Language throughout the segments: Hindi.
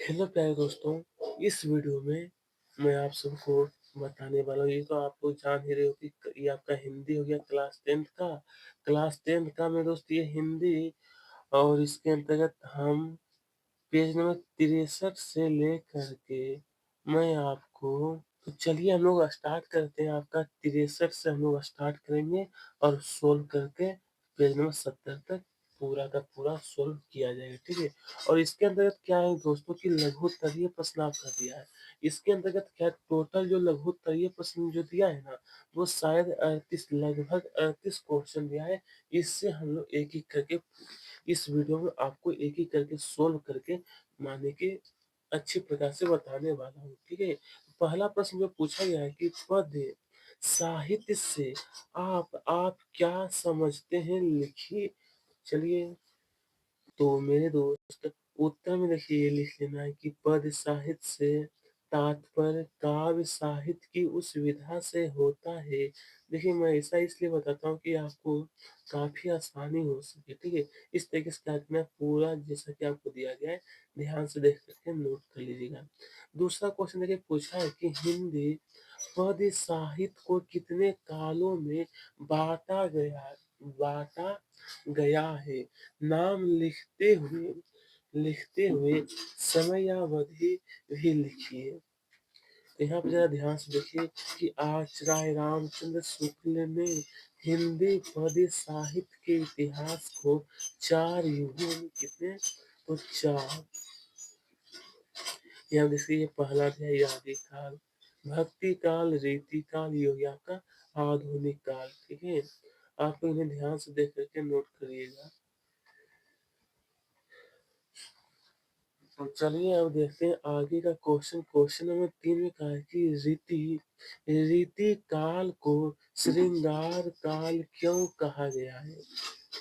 हेलो प्यारे दोस्तों, इस वीडियो में मैं आप सबको बताने वाला हूँ। ये तो आप लोग जान ही रहे हो कि ये आपका हिंदी हो गया क्लास 10th का मेरे दोस्त, ये हिंदी। और इसके अंतर्गत हम पेज नंबर 63 से लेकर के मैं आपको, तो चलिए हम लोग स्टार्ट करते हैं। आपका 63 से हम लोग स्टार्ट करेंगे और सोल्व करके पेज नंबर 70 तक पूरा का पूरा सोल्व किया जाएगा, ठीक है। और इसके अंतर्गत क्या है दोस्तों की लघु उत्तरीय प्रश्न आपका दिया है। इसके अंतर्गत क्या टोटल जो लघु उत्तरीय प्रश्न जो दिया है ना, वो शायद 38, लगभग 38 क्वेश्चन दिया है। इससे हम लोग एक एक करके इस वीडियो में आपको एक एक करके सोल्व करके माने कि अच्छी प्रकार से बताने वाला हूँ, ठीक है। पहला प्रश्न जो पूछा गया है कि पद्य साहित्य से आप क्या समझते हैं, लिखिए। चलिए, तो मेरे दोस्त उत्तर में देखिए ये लिख लेना है कि पद्य साहित्य से तात्पर्य काव्य साहित्य की उस विधा से होता है। देखिए, मैं ऐसा इसलिए बताता हूँ कि आपको काफी आसानी हो सके, ठीक है। इस तरीके से क्या करना है, पूरा जैसा कि आपको दिया गया है ध्यान से देख करके नोट कर लीजिएगा। दूसरा क्वेश्चन देखिए पूछा है कि हिंदी पद्य साहित्य को कितने कालों में बांटा गया है। नाम लिखते हुए समयावधि भी लिखिए। तो यहाँ पे जरा ध्यान से देखिए कि आचार्य रामचंद्र शुक्ल ने हिंदी पद्य साहित्य के इतिहास को 4 युगों में कितने, तो 4। यहाँ देखिए ये पहला अध्याय आदि काल, भक्ति काल, रीति काल, ये हो गया आपका आधुनिक काल, ठीक है। आप इन्हें ध्यान से देख करके नोट करिएगा। तो चलिए अब देखते हैं आगे का क्वेश्चन। क्वेश्चन नंबर 3 में कहा है कि रीति काल को श्रृंगार काल क्यों कहा गया है।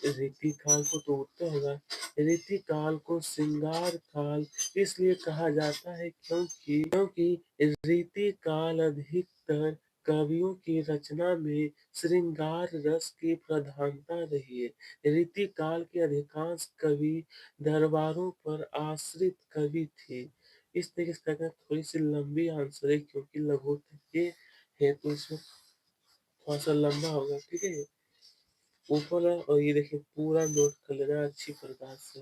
रीति काल को तो उत्तर होगा, रीति काल को श्रृंगार काल इसलिए कहा जाता है क्योंकि रीति काल अधिकतर कवियों की रचना में श्रृंगार रस की प्रधानता रही है। रीति काल के अधिकांश कवि दरबारों पर आश्रित कवि थे। इस तरीके से अगर थोड़ी सी लंबी आंसर है क्योंकि लघु ये है तो इसमें थोड़ा सा लंबा होगा, ठीक है। ऊपर है और ये देखिए पूरा नोट कर लेना अच्छी प्रकार से।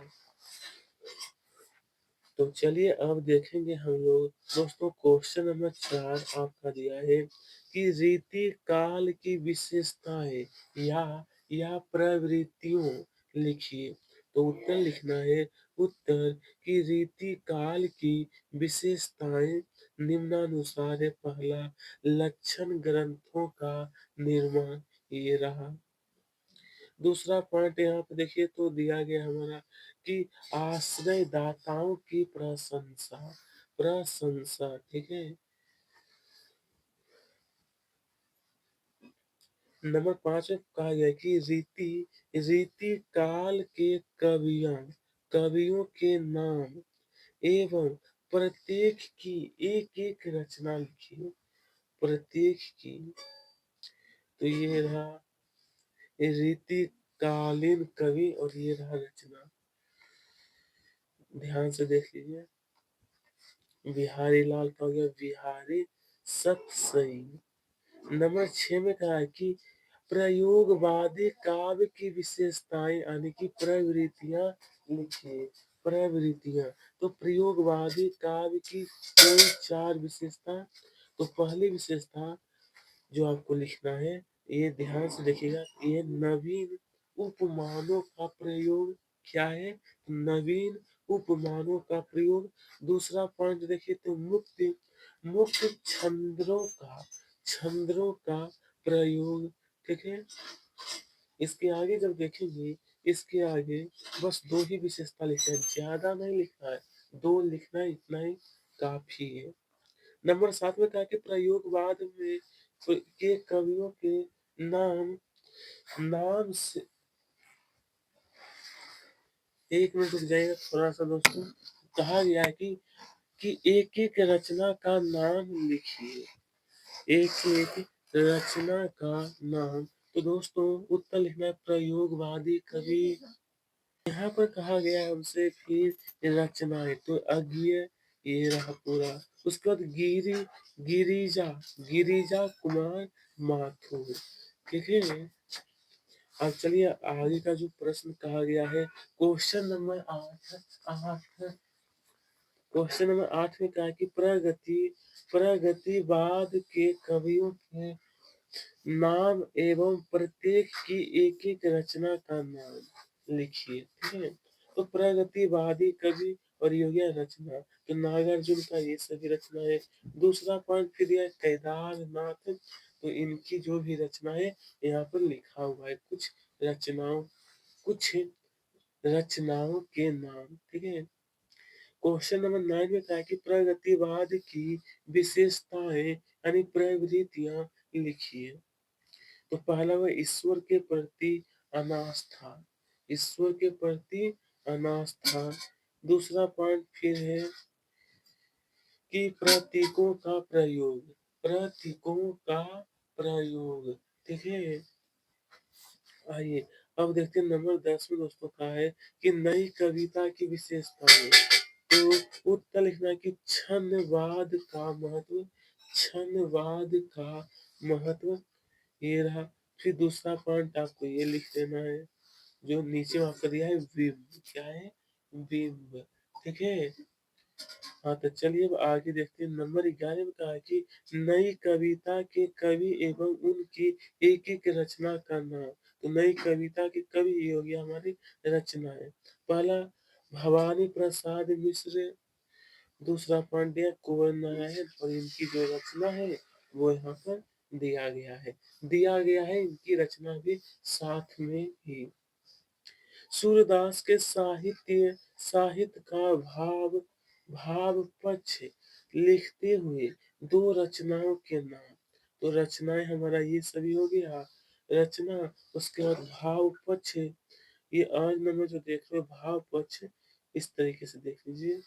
तो चलिए अब देखेंगे हम लोग दोस्तों क्वेश्चन नंबर 4 आपका दिया है कि रीति काल की विशेषताएं या प्रवृत्तियों लिखिए। तो उत्तर लिखना है, उत्तर की रीति काल की विशेषताएं निम्नानुसार है। पहला, लक्षण ग्रंथों का निर्माण, ये रहा। दूसरा पॉइंट यहाँ पे देखिए तो दिया गया हमारा कि आश्रयदाताओं की प्रशंसा, ठीक है। नंबर 5 में कहा गया कि रीति काल के कवियों के नाम एवं प्रत्येक की एक एक रचना लिखिए। प्रत्येक की, तो ये रहा रीति कालीन कवि और ये रहा रचना। ध्यान से देख लीजिए। बिहारी लाल का हो गया बिहारी सतसई। नंबर 6 में कहा है कि प्रयोगवादी काव्य की विशेषताएं यानी कि प्रवृत्तियां लिखिए। प्रवृत्तियां, तो प्रयोगवादी काव्य की कोई 4 विशेषता। तो पहली विशेषता जो आपको लिखना है, ये ध्यान से देखिएगा, ये नवीन उपमानों का प्रयोग। क्या है, नवीन उपमानों का प्रयोग। दूसरा पॉइंट देखिए तो मुक्त मुक्त छंदों का प्रयोग, ठीक है। इसके आगे जब देखेंगे, इसके आगे बस 2 ही विशेषता लिखना है, ज्यादा नहीं लिखना है, 2 लिखना है, इतना ही काफी है। नंबर 7 में कहा कि प्रयोगवाद में के कवियों के नाम नाम से, एक मिनट रुक जाइएगा थोड़ा सा दोस्तों। कहा गया है कि एक एक रचना का नाम लिखिए। एक एक रचना का नाम, तो दोस्तों उत्तर लिखना है प्रयोगवादी कवि। यहाँ पर कहा गया है हमसे फिर रचनाएं, तो अज्ञेय ये रहा पूरा। उसके बाद गिरिजा गिरिजा कुमार माथुर। ठीक है। अब चलिए आगे का जो प्रश्न कहा गया है, क्वेश्चन नंबर 8 क्वेश्चन नंबर 8 में कहा है कि प्रगतिवाद के कवियों के नाम एवं प्रत्येक की एक एक रचना का नाम लिखिए। ठीक है। तो प्रगतिवादी कवि और यो गया रचना, तो नागार्जुन का ये सभी रचना है। दूसरा पॉइंट फिर दिया है केदारनाथ, तो इनकी जो भी रचना है यहाँ पर लिखा हुआ है कुछ रचनाओं के नाम। ठीक है। क्वेश्चन नंबर 9 में कहा है कि प्रगतिवाद की विशेषताएं यानी प्रवृत्तियां लिखिए। तो पहला हुआ ईश्वर के प्रति अनास्था, ईश्वर के प्रति अनास्था। दूसरा पॉइंट फिर है कि प्रतीकों का प्रयोग। ठीक है। आइए अब देखते हैं नंबर 10 में दोस्तों का है कि नई कविता की विशेषताएं। तो उत्तर लिखना है कि छंदवाद का महत्व ये रहा। फिर दूसरा पॉइंट आपको ये लिख देना है जो नीचे में आपका दिया है बिंब। क्या है? बिंब। ठीक है। हाँ तो चलिए अब आगे देखते हैं। नंबर 11 में कहा है कि नई कविता के कवि एवं उनकी एक एक रचना का नाम। तो नई कविता के कवि ये हो गया हमारी रचना है। पहला भवानी प्रसाद मिश्र, दूसरा पांड्या कुंवर नारायण, और इनकी जो रचना है वो यहाँ पर दिया गया है इनकी रचना भी साथ में ही। सूरदास के साहित्य का भाव पक्ष लिखते हुए दो रचनाओं के नाम। तो रचनाएं हमारा ये सभी हो गया रचना। उसके बाद भाव पक्ष, ये आज नंबर जो देख रहे हो भाव पक्ष, इस तरीके से देख लीजिए।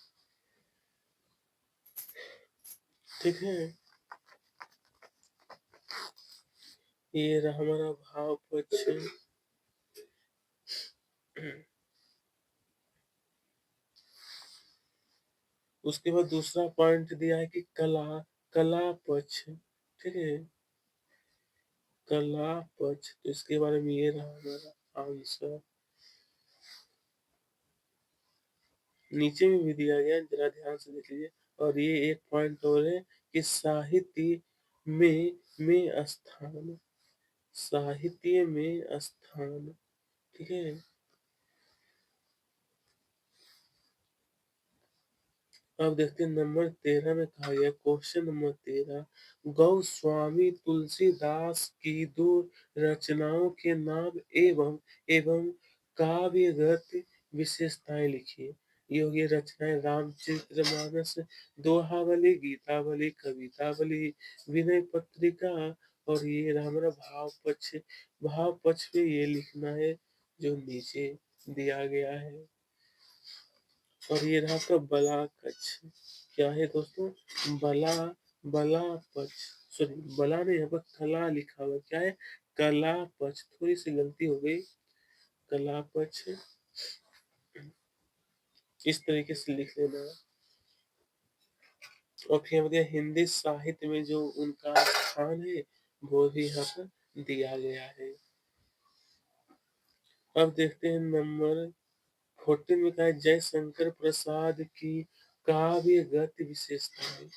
ठीक है। ये रहा हमारा भाव पक्ष। उसके बाद दूसरा पॉइंट दिया है कि कला पक्ष। ठीक है। कला पक्ष, तो इसके बारे में ये रहा हमारा आंसर। नीचे में भी दिया गया है, जरा ध्यान से देख लीजिए। और ये एक पॉइंट और है कि में स्थान, साहित्य में स्थान। ठीक है। अब देखते हैं नंबर 13 में कहा गया, क्वेश्चन नंबर 13, गोस्वामी तुलसीदास की दो रचनाओं के नाम एवं एवं काव्यगत विशेषताएं लिखिए। ये हो गई रचनाएं रामचरितमानस, दोहावली, गीतावली, कवितावली, विनय पत्रिका, और ये रहा हमारा भाव पक्ष पे ये लिखना है जो नीचे दिया गया है। और ये रहा आपका बला कच्छ। क्या है दोस्तों? बला बला पक्ष, सॉरी बला नहीं, यहाँ पर कला लिखा हुआ। क्या है? कला पक्ष, थोड़ी सी गलती हो गई। कला पक्ष इस तरीके से लिख लेना है। और फिर हम दिया हिंदी साहित्य में जो उनका स्थान है वो भी यहाँ पर दिया गया है। अब देखते हैं नंबर 14 में कहा है जयशंकर प्रसाद की काव्यगत विशेषताएं।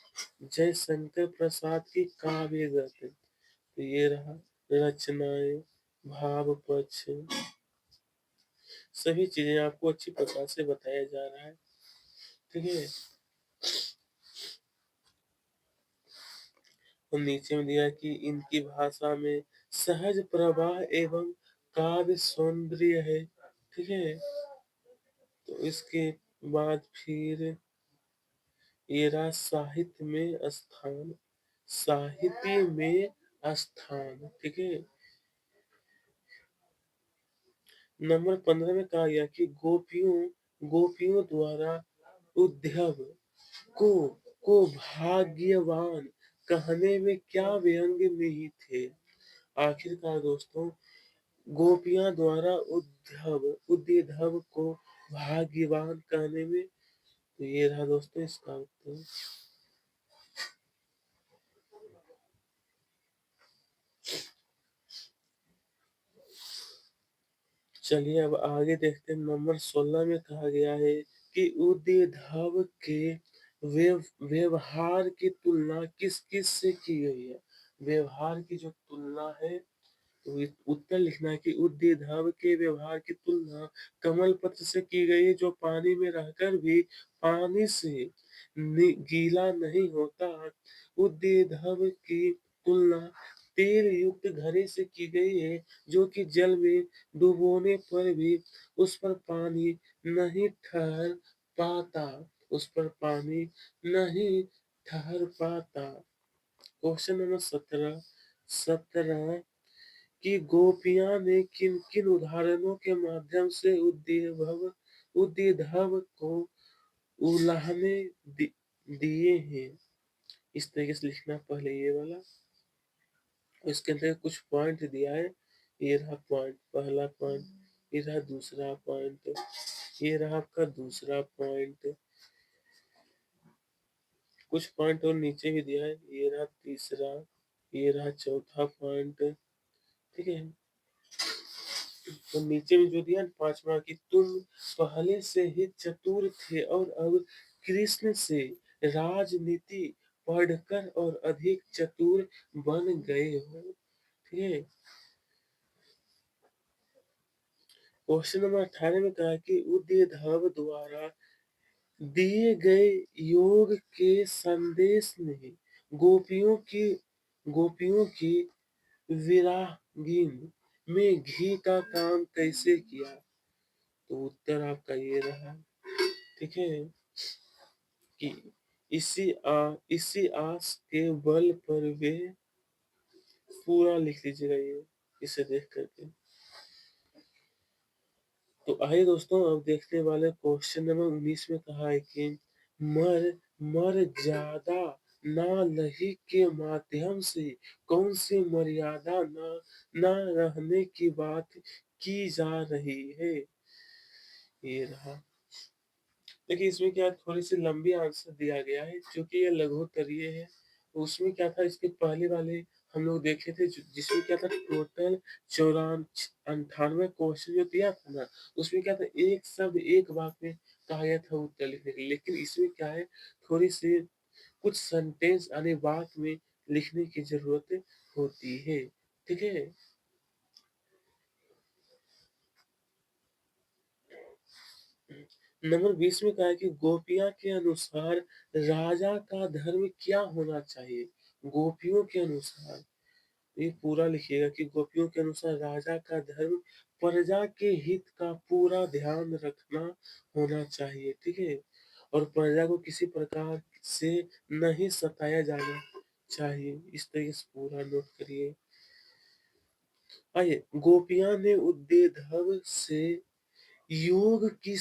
जयशंकर प्रसाद की काव्यगत, तो ये रहा रचनाएं, भाव पक्ष, सभी चीजें आपको अच्छी प्रकार से बताया जा रहा है। ठीक है। और नीचे में दिया कि इनकी भाषा में सहज प्रवाह एवं काव्य सौंदर्य है। ठीक है। तो इसके बाद फिर ये रहा साहित्य में स्थान। ठीक है। नंबर 15 में कहा गया कि गोपियों द्वारा उद्धव को भाग्यवान कहने में क्या व्यंग नहीं थे। आखिरकार दोस्तों गोपियां द्वारा उद्धव को भाग्यवान कहने में तो ये रहा दोस्तों इसका उत्तर। चलिए अब आगे देखते हैं, नंबर 16 में कहा गया है कि उद्भव के व्यवहार की तुलना किस किस से की गई है। व्यवहार की जो तुलना है, तो उत्तर लिखना है कि उद्भव के व्यवहार की तुलना कमल पत्र से की गई है, जो पानी में रहकर भी पानी से गीला नहीं होता। उद्भव की तुलना तेल युक्त घड़े से की गई है, जो कि जल में डुबोने पर भी उस पर पानी नहीं ठहर पाता। उस पर पानी नहीं ठहर पाता। क्वेश्चन नंबर 17 कि गोपियां ने किन किन उदाहरणों के माध्यम से उद्भव को उलाहने दिए हैं। इस तरीके से लिखना, पहले ये वाला, इसके अंदर कुछ पॉइंट दिया है। ये रहा पॉइंट, पहला पॉइंट, ये रहा दूसरा पॉइंट, ये रहा आपका दूसरा पॉइंट, कुछ पॉइंट और नीचे भी दिया है, ये रहा तीसरा, ये रहा चौथा पॉइंट। ठीक है, तो नीचे में जो दिया ना पांचवा, कि तुम पहले से ही चतुर थे और अब कृष्ण से राजनीति पढ़कर और अधिक चतुर बन गए हो। ठीक है, क्वेश्चन नंबर 18 में कहा कि उद्भव द्वारा दिए गए योग के संदेश ने गोपियों की विरागिन में घी का काम कैसे किया। तो उत्तर आपका ये रहा। ठीक है, कि इसी आस के बल पर वे, पूरा लिख लीजिएगा ये इसे देख करके। तो आइए दोस्तों अब देखने वाले क्वेश्चन नंबर 19 में कहा है कि मर मर्यादा ना लही के माध्यम से कौन सी मर्यादा ना रहने की बात की जा रही है। ये रहा। देखिए इसमें क्या, थोड़ी सी लंबी आंसर दिया गया है, क्योंकि ये लघुत्तरीय है। उसमें क्या था, इसके पहले वाले हम लोग देखे थे, जिसमें क्या था, टोटल 98 क्वेश्चन जो दिया था ना, उसमें क्या था, एक शब्द एक वाक्य में कहा गया था उत्तर लिखने के लिए। लेकिन इसमें क्या है, थोड़ी सी कुछ सेंटेंस यानी वाक्य में लिखने की जरूरत होती है। ठीक है, नंबर 20 में कहा है कि गोपियां के अनुसार राजा का धर्म क्या होना चाहिए। गोपियों के अनुसार, ये पूरा लिखिएगा कि गोपियों के अनुसार राजा का धर्म प्रजा के हित का पूरा ध्यान रखना होना चाहिए। ठीक है, और प्रजा को किसी प्रकार से नहीं सताया जाना चाहिए। इस तरीके से पूरा नोट करिए। आइए, गोपियां ने उद्देधव से योग की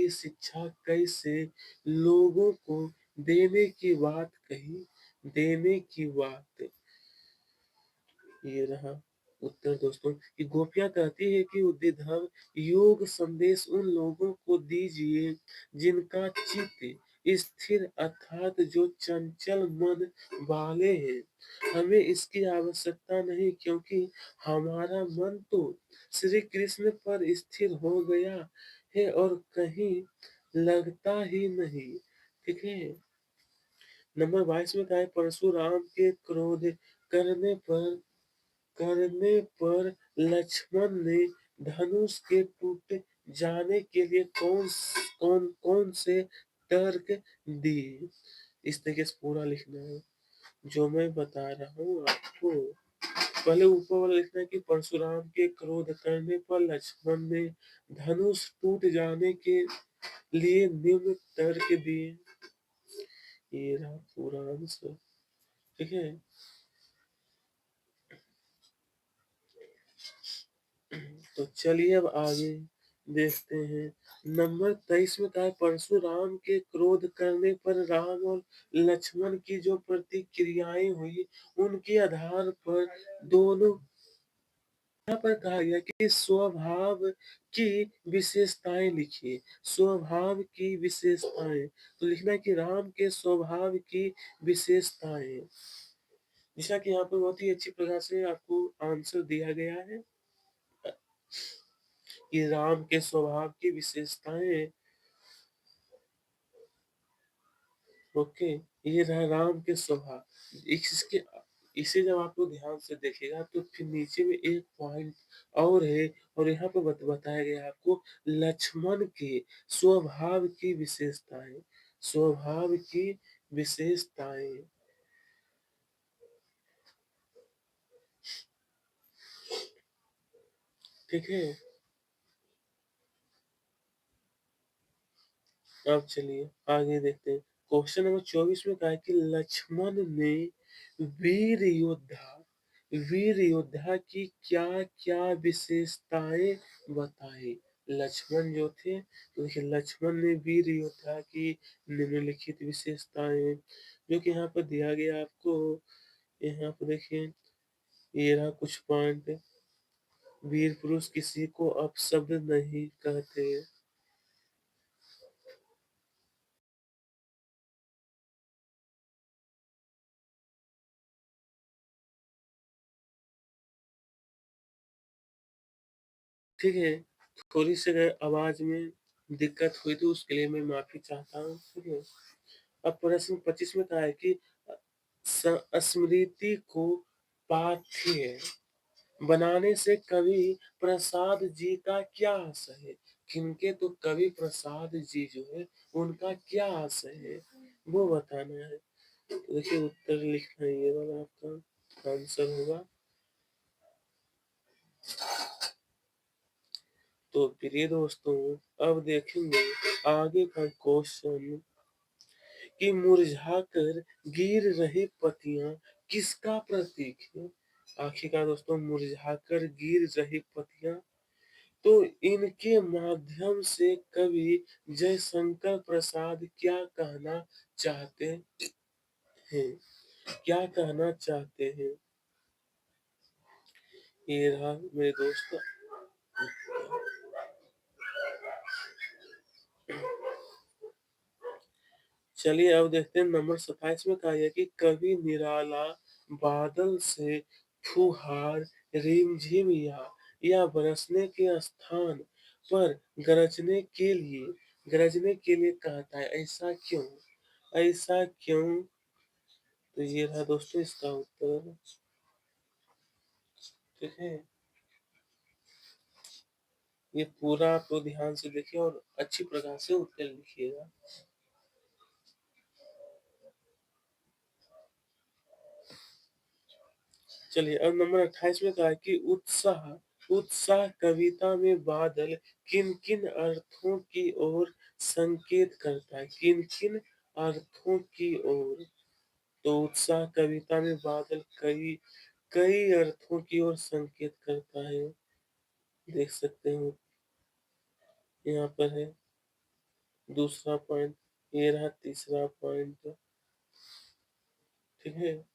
शिक्षा कैसे लोगों को देने की बात कही। देने की बात, ये रहा उत्तर दोस्तों, कि गोपियां कहती है कि उद्दीधव योग संदेश उन लोगों को दीजिए जिनका चित्त स्थिर अर्थात जो चंचल मन वाले हैं। हमें इसकी आवश्यकता नहीं, क्योंकि हमारा मन तो श्री कृष्ण पर स्थिर हो गया है और कहीं लगता ही नहीं। ठीक है, नंबर 22 में कहा है, परशुराम के क्रोध करने पर करने पर लक्ष्मण ने धनुष के टूट जाने के लिए कौन कौन से तर्क दिए। इस तरीके से पूरा लिखना है जो मैं बता रहा हूँ आपको। पहले ऊपर वाला लिखना है कि परशुराम के क्रोध करने पर लक्ष्मण ने धनुष टूट जाने के लिए निम्न तर्क दिए। ये रहा पूरा आंसर। ठीक है, तो चलिए अब आगे देखते हैं। नंबर 23 में कहा है, परशुराम के क्रोध करने पर राम और लक्ष्मण की जो प्रतिक्रियाएं हुई, उनके आधार पर दोनों यहाँ पर कहा गया कि स्वभाव की विशेषताएँ लिखिए, स्वभाव की विशेषताएँ। तो लिखना है कि राम के स्वभाव की विशेषताएँ। जैसा कि यहाँ पे बहुत ही अच्छी प्रकार से आपको आंसर दिया गया है कि राम के स्वभाव की विशेषताएँ। ओके, ये रहा राम के स्वभाव। इसके इसे जब आप लोग ध्यान से देखिएगा तो फिर नीचे में एक पॉइंट और है और यहाँ पे बताया गया है आपको लक्ष्मण के स्वभाव की विशेषताएँ, स्वभाव की विशेषताएँ, ठीक है? अब चलिए आगे देखते हैं। क्वेश्चन नंबर 24 में कहा है कि लक्ष्मण ने वीर योद्धा वीर योद्धा की क्या-क्या विशेषताएँ बताई? लक्ष्मण जो थे, तो देखिए लक्ष्मण ने वीर योद्धा की निम्नलिखित विशेषताएँ, जो कि यहाँ पर दिया गया आपको, यहाँ पे देखिए, ये रहा कुछ पॉइंट। वीर पुरुष किसी को अपशब्द नहीं कहते। ठीक है, थोड़ी-सी अगर आवाज़ में दिक्कत हुई तो उसके लिए मैं माफ़ी चाहता हूँ, ठीक है? अब प्रश्न 25 में कहा है कि अ, स्मृति को पाथेय बनाने से कवि प्रसाद जी का क्या आशय है? किनके? तो कवि प्रसाद जी जो है, उनका क्या आशय है? वो बताना है। तो देखिए उत्तर लिखना है, ये वाला आपका आंसर होगा। तो प्रिय दोस्तों, अब देखेंगे आगे का क्वेश्चन कि मुरझाकर गिर रही पत्तियां किसका प्रतीक है? आखिरकार दोस्तों मुरझाकर गिर रही पत्तियां, तो इनके माध्यम से कवि जयशंकर प्रसाद क्या कहना चाहते हैं? क्या कहना चाहते हैं? ये रहा मेरे दोस्त। चलिए अब देखते हैं नंबर 27 में कहा गया कि कवि निराला बादल से फुहार रिमझिम या बरसने के स्थान पर गरजने के लिए कहता है, ऐसा क्यों? ऐसा क्यों? तो ये रहा दोस्तों इसका उत्तर, ठीक है? ये पूरा आप लोग ध्यान से देखिए और अच्छी प्रकार से उत्तर लिखिएगा। चलिए अब नंबर 28 में कहा है कि उत्साह उत्साह कविता में बादल किन किन अर्थों की ओर संकेत करता है? किन किन अर्थों की ओर? तो उत्साह कविता में बादल कई कई अर्थों की ओर संकेत करता है। देख सकते हो यहाँ पर है दूसरा पॉइंट, ये रहा तीसरा पॉइंट, ठीक है?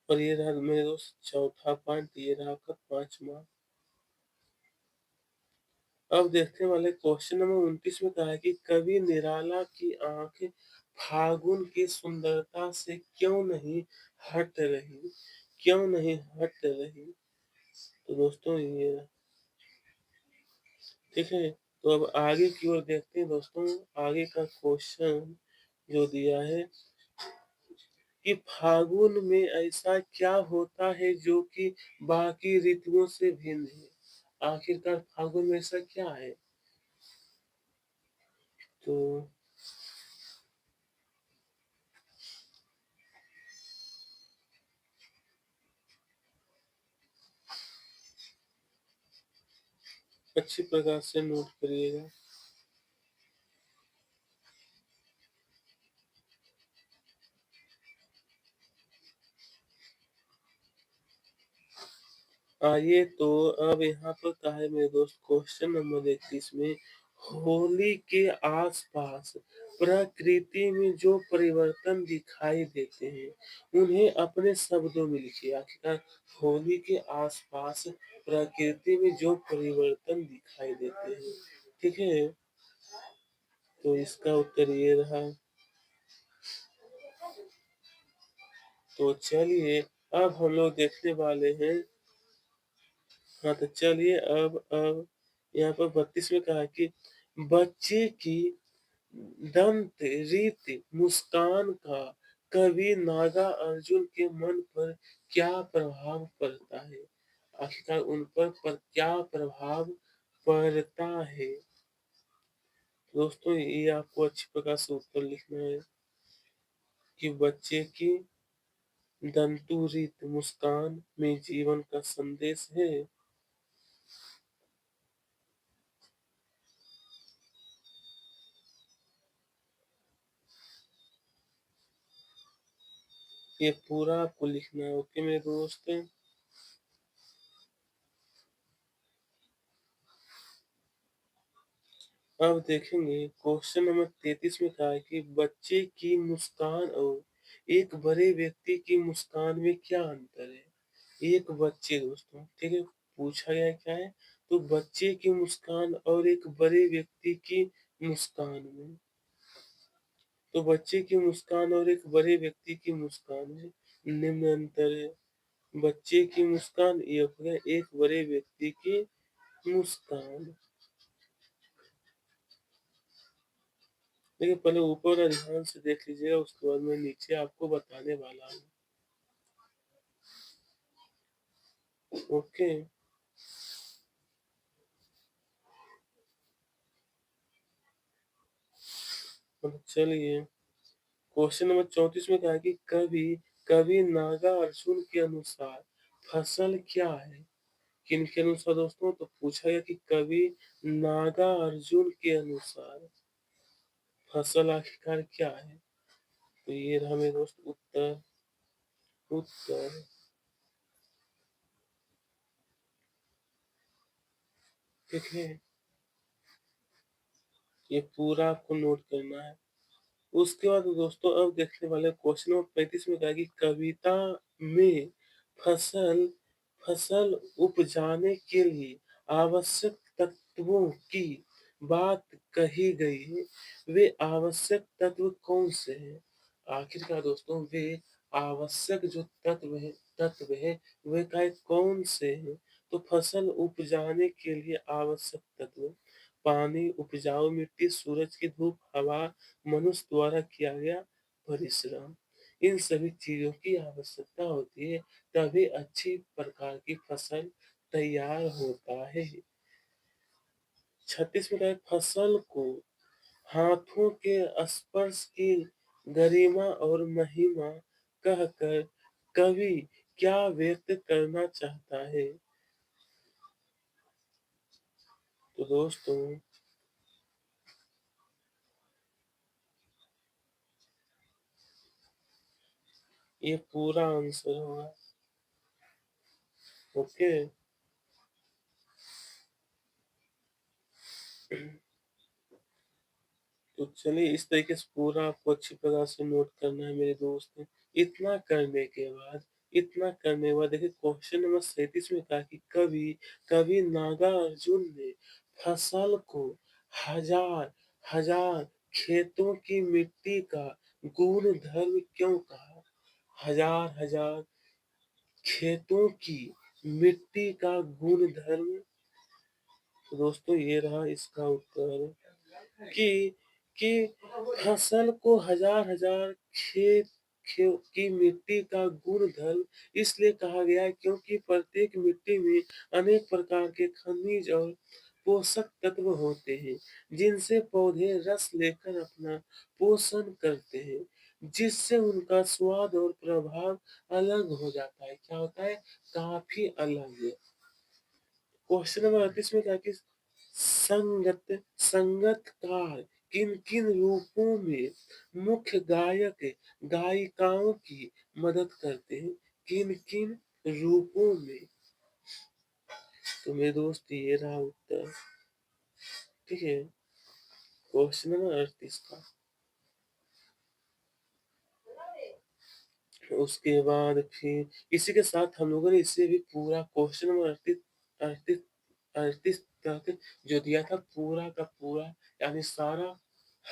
और ये रहा मेरे दोस्त चौथा पॉइंट, ये रहा आपका पांचवा। अब देखने वाले क्वेश्चन नंबर 29 में कहा है कि कवि निराला की आंख फागुन की सुंदरता से हट रही क्यों नहीं हट रही? तो दोस्तों ये, ठीक है? तो अब आगे की ओर देखते हैं दोस्तों। आगे का क्वेश्चन जो दिया है कि फागुन में ऐसा क्या होता है जो कि बाकी ऋतुओं से भिन्न है? आखिरकार फागुन में ऐसा क्या है? तो अच्छी प्रकार से नोट करिएगा। आइए तो अब यहाँ पर कहा है मेरे दोस्त क्वेश्चन नंबर 31 में, होली के आसपास प्रकृति में जो परिवर्तन दिखाई देते हैं, उन्हें अपने शब्दों में लिखिए। आखिरकार होली के आसपास प्रकृति में जो परिवर्तन दिखाई देते हैं, ठीक है? तो इसका उत्तर ये रहा। तो चलिए अब हम लोग देखने वाले हैं। हाँ, तो चलिए अब यहाँ पर 32 में कहा कि बच्चे की दंत रीत मुस्कान का कवि नागार्जुन के मन पर क्या प्रभाव पड़ता है? आखिरकार उन पर क्या प्रभाव पड़ता है? दोस्तों ये आपको अच्छी प्रकार से उत्तर लिखना है कि बच्चे की दंतु रीत मुस्कान में जीवन का संदेश है। ये पूरा आपको लिखना है। ओके मेरे दोस्त। अब देखेंगे क्वेश्चन नंबर 33 में कहा है कि बच्चे की मुस्कान और एक बड़े व्यक्ति की मुस्कान में क्या अंतर है? एक बच्चे दोस्तों, ठीक है, पूछा गया है क्या है? तो बच्चे की मुस्कान और एक बड़े व्यक्ति की मुस्कान में, तो बच्चे की मुस्कान और एक बड़े व्यक्ति की मुस्कान में निम्न अंतर है। बच्चे की मुस्कान ये हो गया, एक बड़े व्यक्ति की मुस्कान। देखिए पहले ऊपर वाला ध्यान से देख लीजिएगा, उसके बाद मैं नीचे आपको बताने वाला हूँ। ओके। अब चलिए क्वेश्चन नंबर 34 में कहा है कि कवि कवि नागार्जुन के अनुसार फसल क्या है? किन के अनुसार दोस्तों? तो पूछा गया कि कवि नागार्जुन के अनुसार फसल आखिरकार क्या है? तो ये रहा मेरे दोस्त उत्तर। उत्तर ठीक है, ये पूरा आपको नोट करना है। उसके बाद दोस्तों अब देखने वाले क्वेश्चन नंबर 35 में कहा कि कविता में फसल फसल उपजाने के लिए आवश्यक तत्वों की बात कही गई है। वे आवश्यक तत्व कौन से हैं? आखिरकार दोस्तों वे आवश्यक जो तत्व है वे काय कौन से हैं? तो फसल उपजाने के लिए आवश्यक तत्व पानी, उपजाऊ मिट्टी, सूरज की धूप, हवा, मनुष्य द्वारा किया गया परिश्रम। इन सभी चीजों की आवश्यकता होती है, तभी अच्छी प्रकार की फसल तैयार होता है। 36 में कहा है, फसल को हाथों के स्पर्श की गरिमा और महिमा कहकर कवि क्या व्यक्त करना चाहता है? तो दोस्तों ये पूरा आंसर होगा। ओके। तो चलिए इस तरीके से पूरा आपको अच्छी प्रकार से नोट करना है मेरे दोस्त। इतना करने के बाद इतना करने के बाद देखिए क्वेश्चन नंबर 37 में कहा कि कवि कवि नागार्जुन ने फसल को हजार हजार खेतों की मिट्टी का गुण धर्म क्यों कहा? हजार हजार खेतों की मिट्टी का गुण धर्म। तो दोस्तों ये रहा इसका उत्तर कि कि फसल को हजार हजार खेत की मिट्टी का गुण धर्म इसलिए कहा गया है क्योंकि प्रत्येक मिट्टी में अनेक प्रकार के खनिज और पोषक तत्व होते हैं, जिनसे पौधे रस लेकर अपना पोषण करते हैं, जिससे उनका स्वाद और प्रभाव अलग हो जाता है। क्या होता है? काफी अलग। क्वेश्चन नंबर 38 में क्या कि संगतकार किन किन रूपों में मुख्य गायक गायिकाओं की मदद करते हैं? किन किन रूपों में? तो मेरे दोस्त ये रहा उत्तर। ठीक है, क्वेश्चन नंबर 38 का। उसके बाद फिर इसी के साथ हम लोगों ने इससे भी पूरा क्वेश्चन नंबर 38 38 तक जो दिया था पूरा का पूरा यानी सारा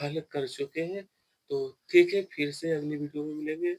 हल कर चुके हैं। तो ठीक है, फिर से अगली वीडियो में मिलेंगे।